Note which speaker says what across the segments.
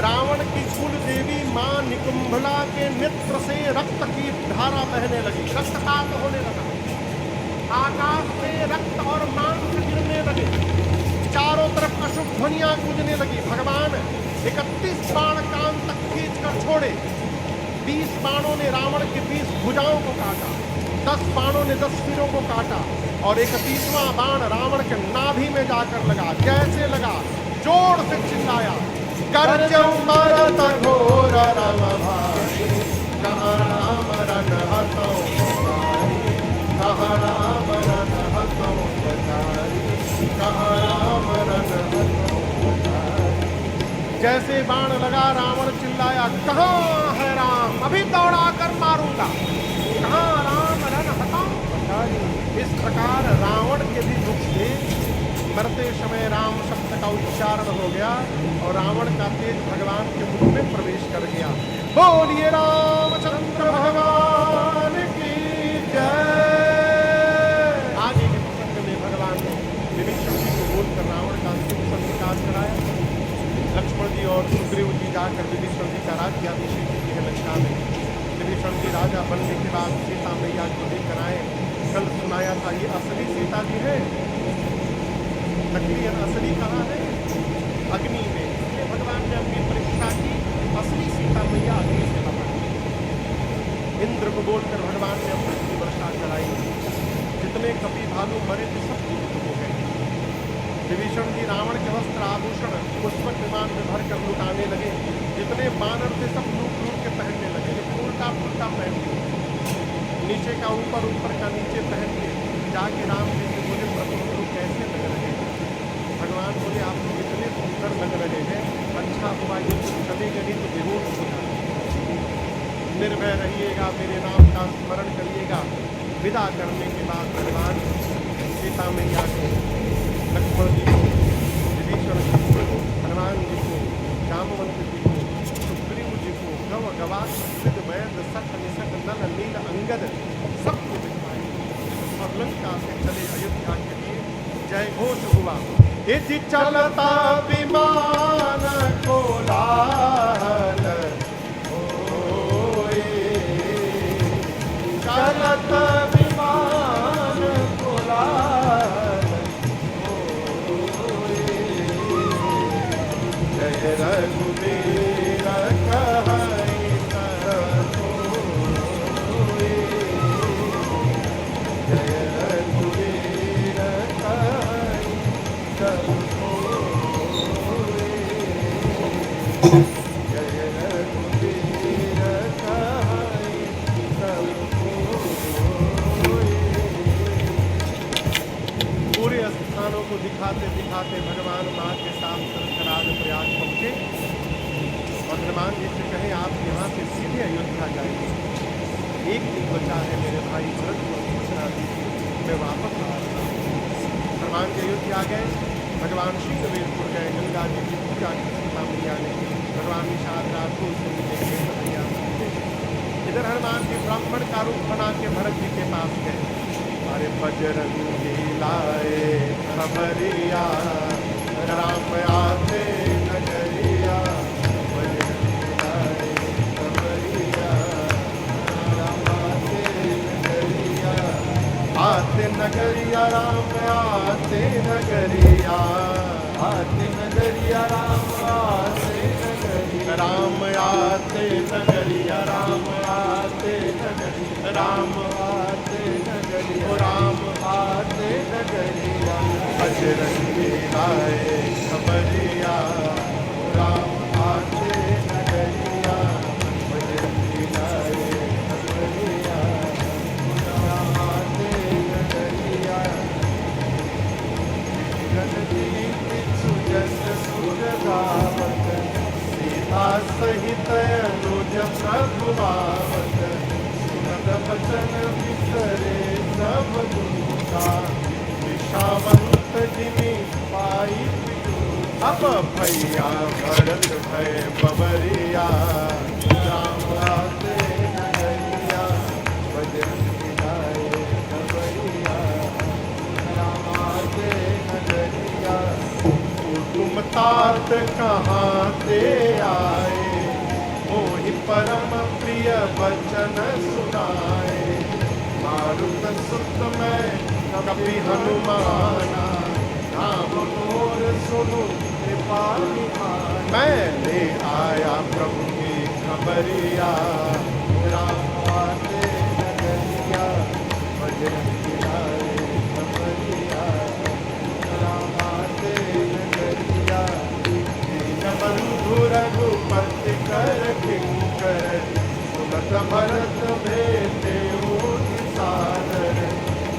Speaker 1: रावण की कुल देवी मां निकुंभला के नेत्र से रक्त की धारा बहने लगी, रक्तपात होने लगा, आकाश से रक्त और मांस गिरने लगे, चारों तरफ अशुभ ध्वनियां गूंजने लगी। भगवान 31 बाण कान तक खींच कर छोड़े। 20 बाणों ने रावण की 20 भुजाओं को काटा, 10 बाणों ने 10 सिरों को काटा और 31वां बाण रावण के नाभि में जाकर लगा। कैसे लगा? जोर से चिल्लाया, गर्जम मरत घोर रम भाई, कहाँ राम रन हतौ बचारी, कहाँ राम रन हतौ बचारी, कहाँ राम रन हतौ बचारी। जैसे बाण लगा रावण चिल्लाया, कहाँ है राम, अभी दौड़ा कर मारूंगा, कहाँ राम रन हतौ बचारी। इस प्रकार रावण के भी मुख से मरते समय राम शब्द का उच्चारण हो गया और रावण का तेज भगवान के मुख में प्रवेश कर गया। बोलिए रामचंद्र भगवान की जय। आगे के प्रसंग में भगवान ने विभीषण जी को बोलकर रावण का अंतिम संस्कार कराया। लक्ष्मण जी और सुग्रीव जी जाकर विभीषण जी का राज्याभिषेक किए हैं लंका में। विभीषण जी राजा बनने के बाद सीता मैया को लेकर आए। कल सुनाया था ये असली सीता जी है, नकली असली कहाँ है? अग्नि में। इसलिए भगवान ने अपनी परीक्षा की, असली सीता मैया अग्नि से बताई। इंद्र को बोलकर भगवान ने अमृत की वर्षा कराई। जितने कपि भालू मरे थे सब मुक्त हो गए। विभीषण जी रावण के वस्त्र आभूषण पुष्पक विमान में भरकर लुटाने लगे। जितने बानर थे सब लूट लूट के पहनने लगे, लेकिन उल्टा पुल्टा पहन लिए। नीचे का ऊपर, ऊपर का नीचे पहन लिए। जाके राम जी से बोले, प्रभु हम लोग कैसे लग रहे हैं? भगवान बोले, आप लोग इतने सुंदर लग रहे हैं, अच्छा हुआ ये चलेगा नहीं तो बेहोश हो जाएगा। निर्भय रहिएगा, मेरे नाम का स्मरण करिएगा। विदा करने के बाद भगवान सीता मैया को, लक्ष्मण जी को, विभीषण जी को, हनुमान जी को, जामवंत जी को, सुग्रीव जी को, गव गवा सिद्ध वैद सख निसक नल नील अंगद सबको दिखाई और लंका से चले अयोध्या के लिए। जय घोष हुआ, इति चलता विमान कोलाहल होए, चलत विमान कोलाहल होए, जय रघुवीर कहई सब होए, जय रघुवीर कहई सब होए, जय रघुवीर कहई सब होए। पूरे स्थानों को दिखाते दिखाते भगवान माँ के साथ सरखराज प्रयाग पहुंचे और हनुमान जी से कहे, आप यहाँ से सीधे अयोध्या जाइए, एक दिन बचा है मेरे भाई भरत को सूचना दीजिए, मैं वापस आ रहा हूँ। हनुमान जी अयोध्या गए, भगवान शीतवेलपुर गए, गंगा जी की पूजा की सीता मैया ने। भगवान निषाद रात को उससे मिले भैया। इधर हनुमान जी ब्राह्मण का रूप बना के भरत जी के पास गए। अरे बजरंगी लाए खबरिया, राम आते नगरिया, बजरंगी लाए खबरिया, राम आते नगरिया, आते नगरिया राम आते नगरिया, आते नगरिया राम आते नगरिया, राम आते नगरिया, राम आते नगरिया, राम आते नगरिया, राम आते नगरिया, बजरंगी लाए खबरिया, राम आते नगरिया, बजरंगी लाए खबरिया, राम आते नगरिया। जगदीप सुजन सुरगावत, सीता सहित अनुज प्रभुवावत, सुनत बचन बिसरे सब दूता, विषावंत जिमि पाई पिटूता। अब भैया भरत भय बबरिया, राम आते नगरिया, बजरंगी लाए खबरिया, राम आते नगरिया। कुटुम तात कहाँ ते आए, मोहि परम प्रिय वचन सुनाए। मारुत सुत मैं कपि हनुमाना, नाम मोर सुनु कृपा निधान। मैं ले आया प्रभु की खबरिया, राम आते नगरिया, बजरंगी लाए खबरिया, राम आते नगरिया। दीनबंधु रघुपति कर किंकर, सुनत भरत भेटे सादर।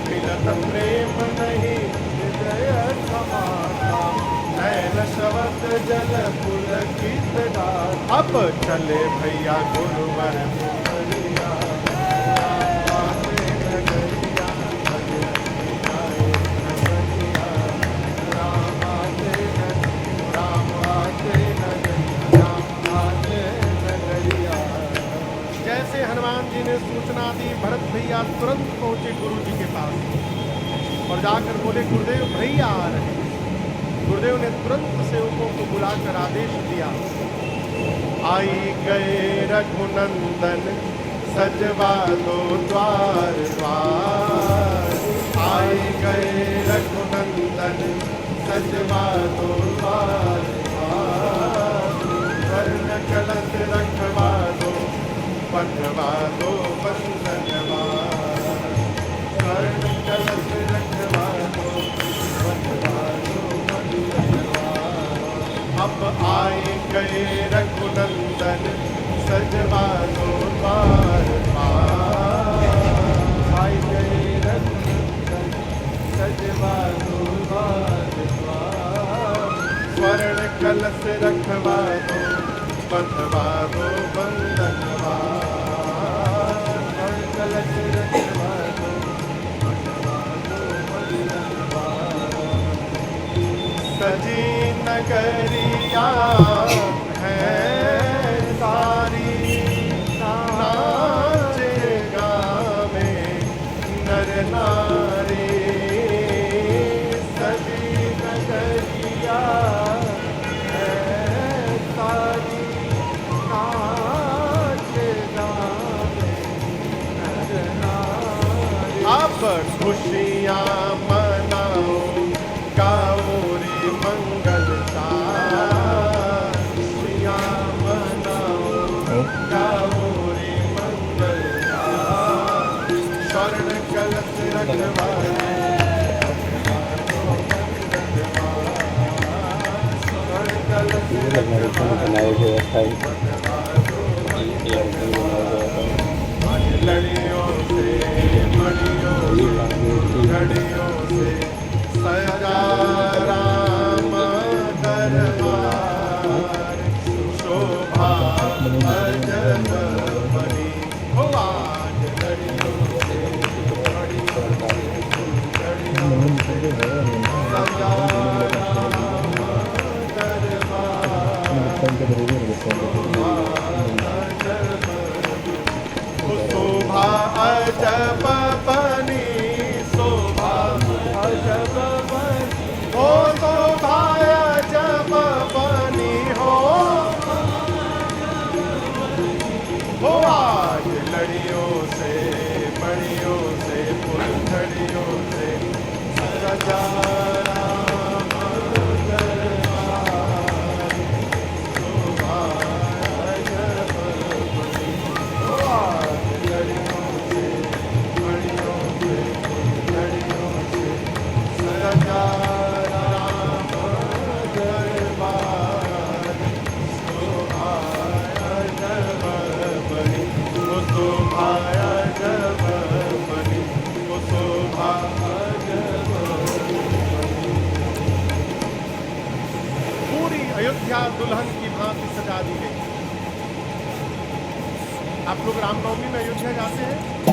Speaker 1: मिलत प्रेम नहीं हृदय समाता, नैन शवत जल पुलकित गाथा। अब चले भैया गुरुवर मुखरिया, राम आते नगरिया, बजरंगी लाए खबरिया, राम आते नगरिया, राम आते नगरिया, राम आते नगरिया। जैसे हनुमान जी ने सूचना दी, भरत भैया तुरंत पहुंचे गुरु जी के पास और जाकर बोले, गुरुदेव भैया आ रहे हैं। गुरुदेव ने तुरंत सेवकों को बुलाकर आदेश दिया, आई गए रघुनंदन सजवा दो द्वार द्वार। आई गए रघुनंदन सजवा दो द्वार द्वार। वर्ण कलश रखवा दो, बंधवा दो बंधनवार। वर्ण कलश रखवा दो, बंधवा दो बंधनवार। अब आए गए रघुनंदन सजवा दो द्वार द्वार। आए गए रघुनंदन सजवा दो द्वार द्वार। स्वर्ण कलश रखवा दो, बंधवा दो बंधनवार। स्वर्ण कलश रखवा दो, बंधवा दो बंधनवार। सजी नगरिया है सारी, नाचे गावे नर नारी। सजी नगरिया है सारी, नाचे गावे नर नारी। अब खुशियाँ मनाओ, गाओ रे मंगल गान। खुशियाँ मनाओ, गाओ रे मंगल गान। स्वर्ण कलश रखवा दो, स्वर्ण कलश रखवा आज लड़ियों से मड़ियों से घड़ियों से सजा राम दरबार। शोभा अजब बनी, हो आज लड़ियों से मड़ियों से घड़ियों से सजा राम दरबार। शोभा अजब बनी, शोभा अजब बनी, हो शोभा अजब बनी हो। हो आज लड़ियों से मड़ियों से फुलझड़ियों से सजा राम दरबार। शोभा अजब बनी, हो आज लड़ियों से मड़ियों से फुलझड़ियों से सजा राम दरबार। शोभा अजब बनी, वो शोभा अजब बनी, वो शोभा अजब बनी। पूरी अयोध्या दुल्हन की भांति सजा दी गई। आप लोग रामनवमी में अयोध्या जाते हैं?